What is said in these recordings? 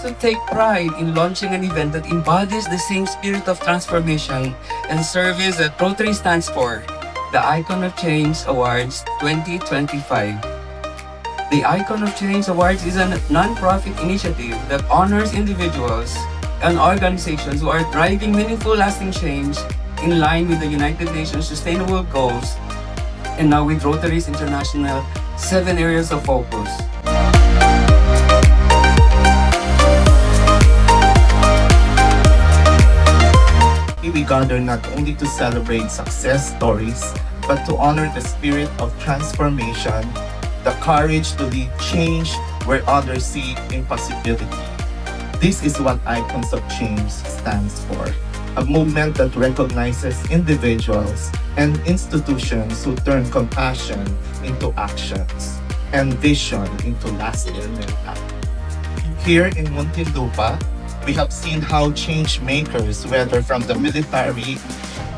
also take pride in launching an event that embodies the same spirit of transformation and service that Rotary stands for, the Icon of Change Awards 2025. The Icon of Change Awards is a non-profit initiative that honors individuals and organizations who are driving meaningful, lasting change in line with the United Nations Sustainable Goals, and now with Rotary's International 7 areas of focus. We gather not only to celebrate success stories, but to honor the spirit of transformation, the courage to lead change where others see impossibility. This is what Icons of Change stands for, a movement that recognizes individuals and institutions who turn compassion into actions and vision into lasting impact. Here in Muntinlupa, we have seen how change makers, whether from the military,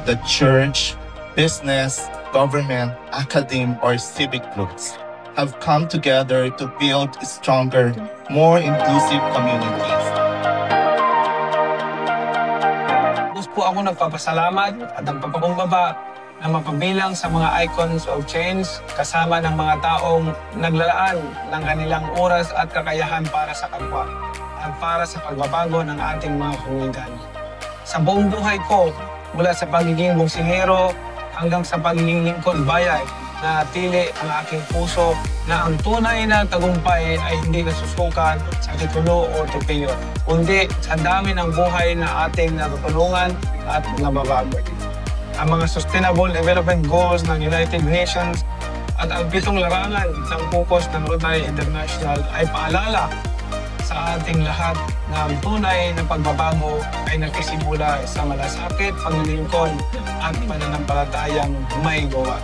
the church, business, government, academe, or civic groups, have come together to build stronger, more inclusive communities. Gusto po ako nagpapasalamat at nagpapakumbaba na mapabilang sa mga icons of change kasama ng mga taong naglalaan ng kanilang oras at kakayahan para sa kapwa at para sa pagbabago ng ating mga komunidad. Sa buong buhay ko, mula sa pagiging boksingero hanggang sa pagiging lingkod bayan, natili ang aking puso na ang tunay na tagumpay ay hindi nasusukat sa titulo o tupilyo, kundi sa dami ng buhay na ating natutulungan at nababago. Ang mga Sustainable Development Goals ng United Nations at ang 7 larangan ng focus ng Rotary International ay paalala sa ating lahat na ang tunay na pagbabago ay nagsisimula sa malasakit, paglilingkod at pananampalatayang may gawa.